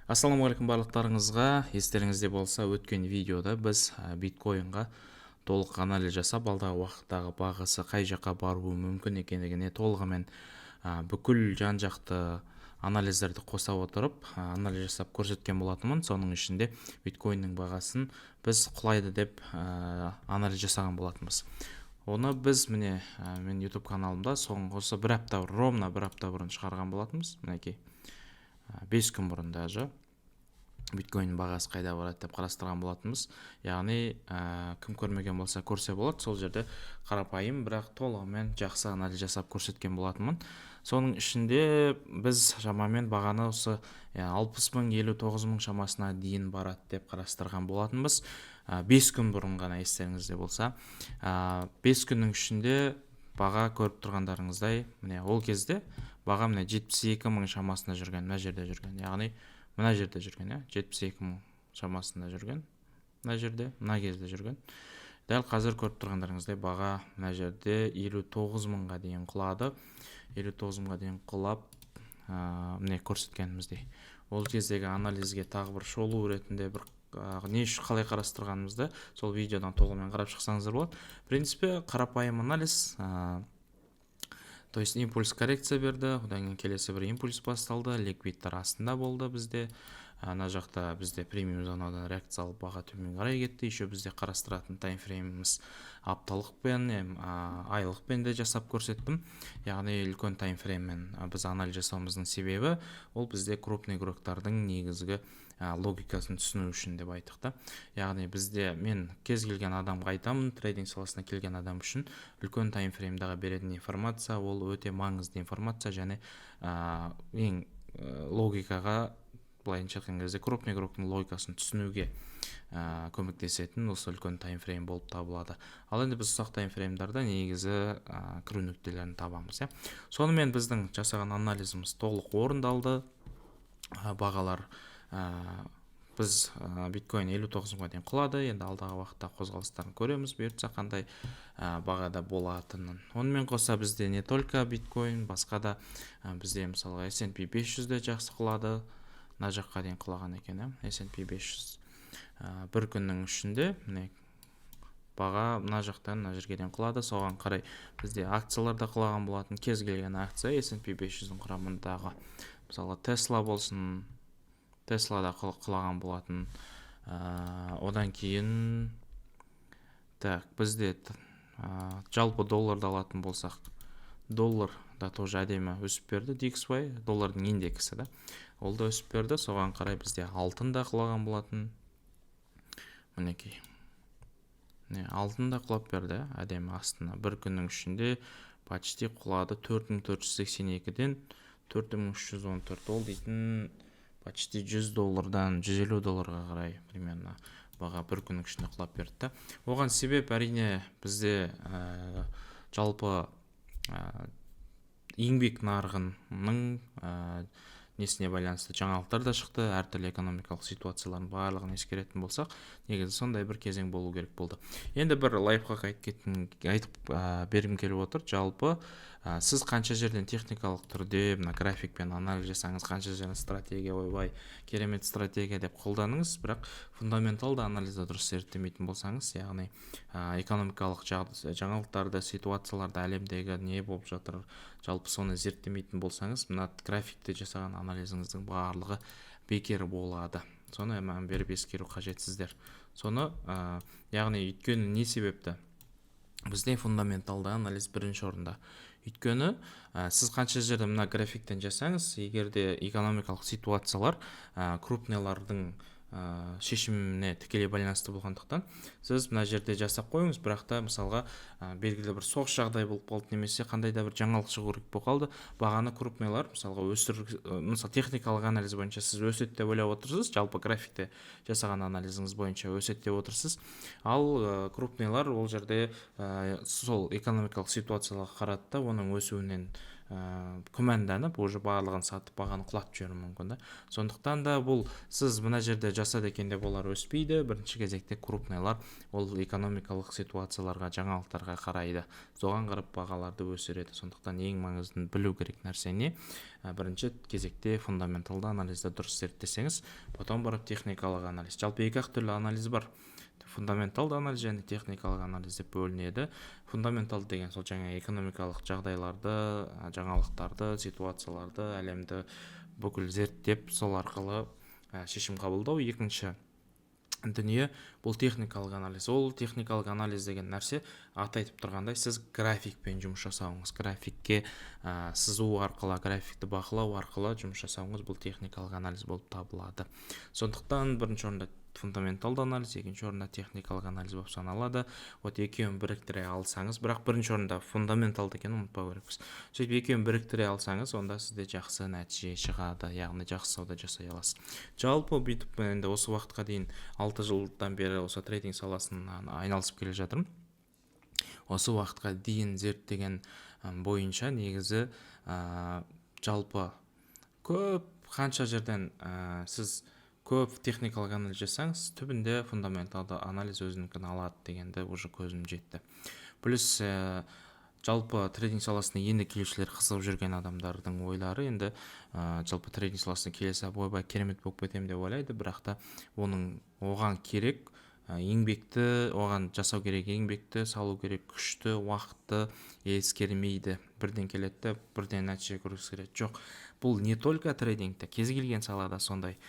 Ассалаумағалейкум барлықтарыңызға. Естеріңізде болса, өткен видеода біз биткоинға толық анализ жасап, алдағы уақыттағы бағасы қай жаққа баруы мүмкін екендігіне толығымен бүкіл жан-жақты анализдерді қоса отырып, анализ жасап көрсеткен болатынмын. Соның ішінде биткоиннің бағасын біз құлайды деп анализ жасаған болатынбыз. Оны біз мен YouTube каналымда осы ровно бір апта бұрын шығарған болатынбыз. Мінекей 5 күн бұрын даже биткоин бағасы қайда барады деп қарастырған болатынбыз. Яғни кім көрмеген болса көрсе болады. Сол жерде қарапайым, бірақ толығымен жақсы анализ жасап көрсеткен болатынмын. Соның ішінде біз шамамен бағаны осы 60 мың 59 мың шамасына дейін барады деп қарастырған болатынбыз. 5 күн бұрын ғана, естеріңізде болса. 5 күннің ішінде баға көріп тұрғандарыңыздай, міне ол кезде баға міне 72 мың шамасында жүрген, мына жерде жүрген. Яғни мына жерде жүрген, 72 мың шамасында жүрген. Мына жерде, мына кезде жүрген. Дәл қазір көріп тұрғандарыңыздай баға мына жерде 59 мыңға дейін құлады. 59 мыңға дейін құлап, міне көрсеткеніміздей. Ол кездегі анализге тағы бір шолу ретінде бір қалай қарастырғанымызды сол видеодан толығымен қарап шықсаңыздар болады. В принципе, қарапайым анализ. То есть импульс коррекция берді, одан кейін келесі бір импульс басталды, ликвидтер астында болды бізде. Ана жақта бізде премиум зонадан реакция алып баға төмен қарай кетті. Еще бізде қарастыратын таймфрейміміз апталықпен, айлықпен де жасап көрсеттім. Яғни үлкен таймфрейммен біз анализ жасауымыздың себебі ол бізде крупный игроктардың негізгі логикасын түсіну үшін деп айттық та. Яғни бізде мен кез келген адамға айтамын, трейдинг саласына келген адам үшін үлкен таймфреймдағы беретін информация ол өте маңызды информация, және ең логикаға, былайынша айтқан кезде крупный игроктың логикасын түсінуге көмектесетін осы үлкен таймфрейм болып табылады. Ал енді біз ұсақ таймфреймдарда негізі кіру нүктелерін табамыз. Сонымен біздің жасаған анализіміз толық орындалды. Бағалар біз биткоин 59 мыңға дейін құлады. Енді алдағы уақытта қозғалыстарын көреміз, бұйыртса қандай бағада болатынын. Онымен қоса бізде не только биткоин, басқа да бізде мысалға S&P 500 де жақсы құлады. Мына жаққа дейін құлаған екен, S&P 500. Бір күннің ішінде баға мына жақтан мына жерге дейін құлады. Соған қарай бізде акциялар да құлаған болатын. Кез келген акция S&P 500-дің құрамындағы, мысалы Tesla болсын, Tesla да құлаған болатын. Одан кейін бізде жалпы долларды алатын болсақ, доллар да тоже әдемі өсіп берді. DXY доллардың индексі да, ол да өсіп берді. Соған қарай бізде алтын да құлаған болатын. Мінекей, алтын да құлап берді әдемі астына. Бір күннің ішінде почти құлады. 4482-ден 4314, ол дейтін почти 100 доллардан 150 долларға қарай примерно баға бір күннің ішінде құлап берді. Оған себеп әрине бізде жалпы еңбек нарығының несіне байланысты жаңалықтар да шықты. Әртүрлі экономикалық ситуациялардың барлығын ескеретін болсақ, негізі сондай бір кезең болу керек болды. Енді бір лайфхак айтып бергім келіп отыр. Жалпы сіз қанша жерден техникалық түрде мына графикпен анализ жасаңыз, қанша жерден стратегия, ойбай, керемет стратегия деп қолданыңыз, бірақ фундаменталды анализді дұрыс зерттемейтін болсаңыз, яғни экономикалық жаңалықтарды, ситуацияларды, әлемдегі не болып жатыр, жалпы соны зерттемейтін болсаңыз, мына графикте жасаған анализіңіздің барлығы бекер болады. Соны мән беріп ескеру қажетсіздер. Соны, яғни өйткені не себепті? Бізде фундаменталды анализ бірінші орында. Өйткені сіз қанша жерде мына графиктен жасаңыз, егерде экономикалық ситуациялар крупныйлардың шешіміне тікелей байланысты болғандықтан, сіз мына жерде жасап қойыңыз, бірақ та мысалға белгілі бір соғыс жағдай болып қалды, немесе қандай да бір жаңалық шығу керек болып қалды, бағаны крупныйлар мысалға мысалы техникалық анализ бойынша сіз өседі деп ойлап отырсыз, жалпы графикте жасаған анализіңіз бойынша өседі деп отырсыз, ал крупныйлар ол жерде сол экономикалық ситуацияларға қарады да, оның өсуінен күмәнданып уже барлығын сатып бағаны құлатып жіберуі мүмкін да. Сондықтан да бұл сіз мына жерде жасады екен деп олар өспейді. Бірінші кезекте крупныйлар ол экономикалық ситуацияларға, жаңалықтарға қарайды, соған қарап бағаларды өсіреді. Сондықтан ең маңызды білу керек нәрсе не? Бірінші кезекте фундаменталды анализді дұрыс зерттесеңіз, потом барып техникалық анализ. Жалпы екі түрлі анализ бар: фундаменталды анализ және техникалық анализ деп бөлінеді. Фундаменталды деген сол жаңа экономикалық жағдайларды, жаңалықтарды, ситуацияларды, әлемді бүкіл зерттеп, сол арқылы шешім қабылдау. Екінші дүние бұл техникалық анализ. Ол техникалық анализ деген нәрсе аты айтып тұрғандай, сіз графикпен жұмыс жасауыңыз, графикке сызу арқылы, графикті бақылау арқылы жұмыс жасауыңыз бұл техникалық анализ болып табылады. Сондықтан бірінші орында фундаменталды анализ, екінші орында техникалық анализ болып саналады. Вот екеуін біріктіре алсаңыз, бірақ бірінші орында фундаменталды екенін ұмытпау керекпіз. Сөйтіп екеуін біріктіре алсаңыз, онда сізде жақсы нәтиже шығады, яғни жақсы сауда жасай аласыз. Жалпы бүйтіп енді осы уақытқа дейін 6 жылдан бері осы трейдинг саласынан айналысып келе жатырмын. Осы уақытқа дейін зерттеген бойынша негізі жалпы көп қанша жерден сіз көп техникалық анализ жасаңыз, түбінде фундаменталды анализ өзінікін алады дегенді уже көзім жетті. Плюс жалпы трейдинг саласына енді келушілер, қызығып жүрген адамдардың ойлары енді жалпы трейдинг саласына келесі ойбай керемет болып кетемін деп ойлайды, бірақ та оған керек еңбекті, оған жасау керек еңбекті, салу керек күшті, уақытты ескермейді. Бірден келеді, бірден нәтиже көргісі келеді. Жоқ, бұл не только трейдингте, кез келген салада сондай.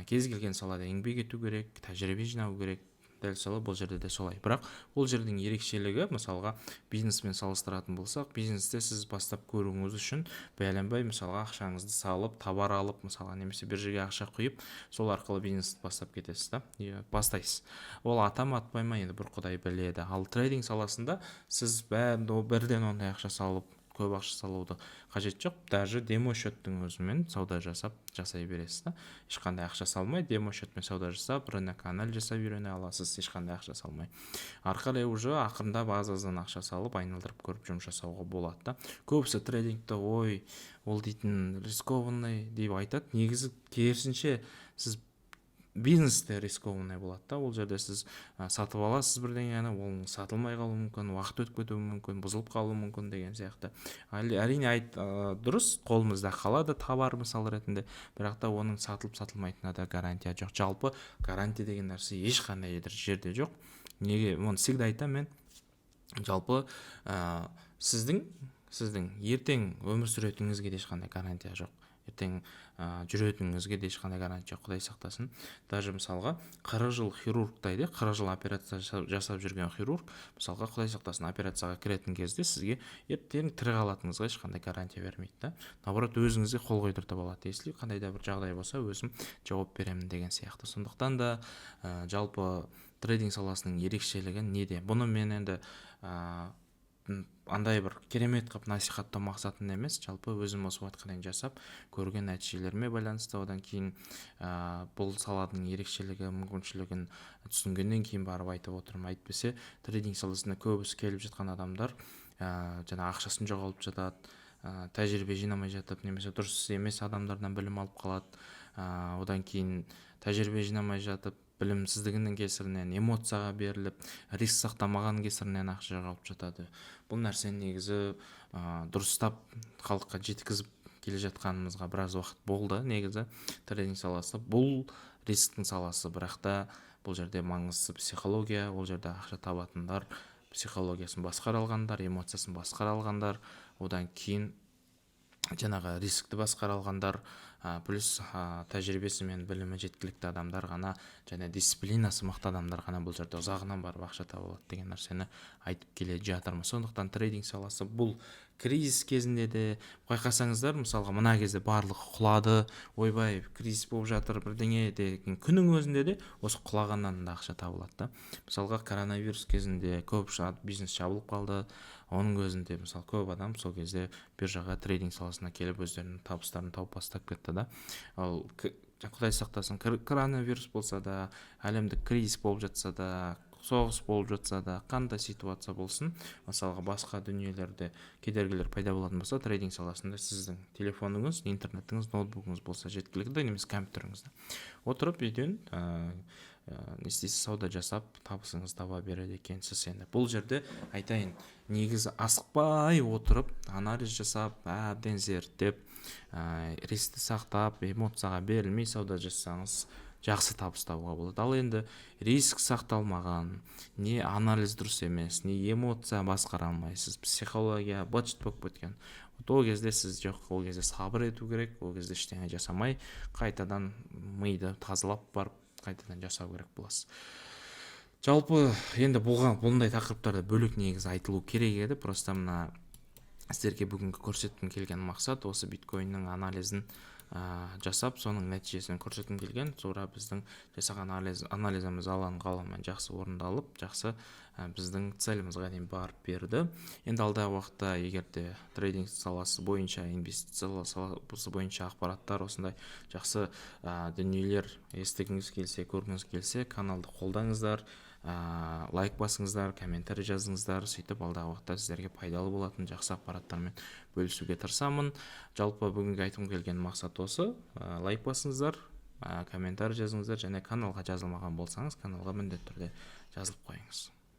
Кез келген салада еңбек ету керек, тәжірибе жинау керек. Дәл солай бұл жерде де солай. Бірақ бұл жердің ерекшелігі, мысалға бизнеспен салыстыратын болсақ, бизнесте сіз бастап көруіңіз үшін бәленбай мысалға ақшаңызды салып, товар алып, мысалға немесе бір жерге ақша құйып, сол арқылы бизнесті бастап кетесіз да, бастайсыз. Ол ата ма атпай ма енді бір Құдай біледі. Ал трейдинг саласында сіз бірден ондай ақша салып, көп ақша салуды қажет жоқ. Даже демо счеттің өзімен сауда жасай бересіз да. Ешқандай ақша салмай, демо счетмен сауда жасап, рынок анализ жасап үйрене аласыз, ешқандай ақша салмай. Арқылы уже ақырындап аз-аздан ақша салып, айналдырып көріп жұмыс жасауға болады да. Көбісі трейдингті ой, ол дейтін рискованный деп айтады. Негізі керісінше сіз бизнесте рискованный болады да. Ол жерде сіз сатып аласыз бірдеңені, ол сатылмай қалуы мүмкін, уақыт өтіп кетуі мүмкін, бұзылып қалуы мүмкін деген сияқты. Әрине дұрыс, қолымызда қалады товар мысал ретінде, бірақ та оның сатылып сатылмайтынына да гарантия жоқ. Жалпы гарантия деген нәрсе ешқандай жерде жоқ. Неге? Оны всегда айтамын мен. Жалпы сіздің ертең өмір сүретініңізге де ешқандай гарантия жоқ. Ертең жүретініңізге де ешқандай гарантия жоқ, Құдай сақтасын. Даже мысалға 40 жыл хирург дейді, 40 жыл операция жасап жүрген хирург, мысалға Құдай сақтасын, операцияға кіретін кезде сізге ертең тірі қалатыныңызға ешқандай гарантия бермейді да. Наоборот, өзіңізге қол қойдыртып алады. Если қандай да бір жағдай болса, өзім жауап беремін деген сияқты. Сондықтан да жалпы трейдинг саласының ерекшелігі неде? Бұны мен енді андай бір керемет қып насихаттау мақсатында емес, жалпы өзім осы уақытқа дейін жасап көрген нәтижелеріме байланысты, одан кейін бұл саланың ерекшелігі, мүмкіншілігін түсінгеннен кейін барып айтып отырмын. Әйтпесе трейдинг саласына көбісі келіп жатқан адамдар жаңа ақшасын жоғалтып жатады, тәжірибе жинамай жатып, немесе дұрыс емес адамдардан білім алып қалады. Одан кейін тәжірибе жинамай жатып, білімсіздігінің кесірінен эмоцияға беріліп, риск сақтамаған кесірінен ақша жоғалтып жатады. Бұл нәрсені негізі дұрыстап халыққа жеткізіп келе жатқанымызға біраз уақыт болды. Негізі трейдинг саласы бұл рисктің саласы, бірақ та бұл жерде маңыздысы психология. Ол жерде ақша табатындар психологиясын басқара алғандар, эмоциясын басқара алғандар, одан кейін жаңағы рискті басқара алғандар, плюс тәжірибесі мен білімі жеткілікті адамдар ғана, және дисциплинасы мықты адамдар ғана бұл жерде ұзағынан барып ақша таба алады деген нәрсені айтып келе жатырмыз. Сондықтан трейдинг саласы бұл кризис кезінде де байқасаңыздар, мысалға мына кезде барлығы құлады, ойбай кризис болып жатыр бірдеңе деген күннің өзінде де осы құлағаннан да ақша табылады да. Мысалға коронавирус кезінде көп бизнес жабылып қалды. Оның өзінде мысалы көп адам сол кезде биржаға трейдинг саласына келіп өздерінің табыстарын тауып бастап кетті да. Ал Құдай сақтасын, коронавирус болса да, әлемдік кризис болып жатса да, соғыс болып жатса да, қандай ситуация болсын, мысалға басқа дүниелерде кедергілер пайда болатын болса, трейдинг саласында сіздің телефоныңыз, интернетіңіз, ноутбугыңыз болса жеткілікті, немесе компьютеріңізді отырып үйден не істейсіз, сауда жасап табысыңыз таба береді екенсіз. Енді бұл жерде айтайын, негізі асықпай отырып анализ жасап, әбден зерттеп, рискті сақтап, эмоцияға берілмей сауда жасасаңыз жақсы табыс табуға болады. Ал енді риск сақталмаған, не анализ дұрыс емес, не эмоция басқара алмайсыз, психология быт-шыт болып кеткен, ол кезде сіз жоқ, ол кезде сабыр ету керек, ол кезде ештеңе жасамай қайтадан миды тазалап барып қайтадан жасау керек боласыз. Жалпы енді бұндай тақырыптарда бөлек негізі айтылу керек еді, просто мына сіздерге бүгінгі көрсеткім келген мақсат осы биткоиннің анализін жасап, соның нәтижесін көрсеткім келген. Sonra біздің жасаған анализіміз алан қаламмен жақсы орындалып, жақсы біздің целімізге дейін барып берді. Енді алдағы уақытта егер де трейдинг саласы бойынша, инвестиция саласы бойынша ақпараттар, осындай жақсы дүниелер естігіңіз келсе, көргіңіз келсе, каналды қолдаңыздар, лайк басыңыздар, комментарий жазыңыздар, сөйтіп алдағы уақытта сіздерге пайдалы болатын жақсы ақпараттармен бөлісуге тырысамын. Жалпы бүгінгі айтқым келген мақсат осы. Лайк басыңыздар, комментарий жазыңыздар, және каналға жазылмаған болсаңыз, каналға міндетті түрде жазылып қойыңыз.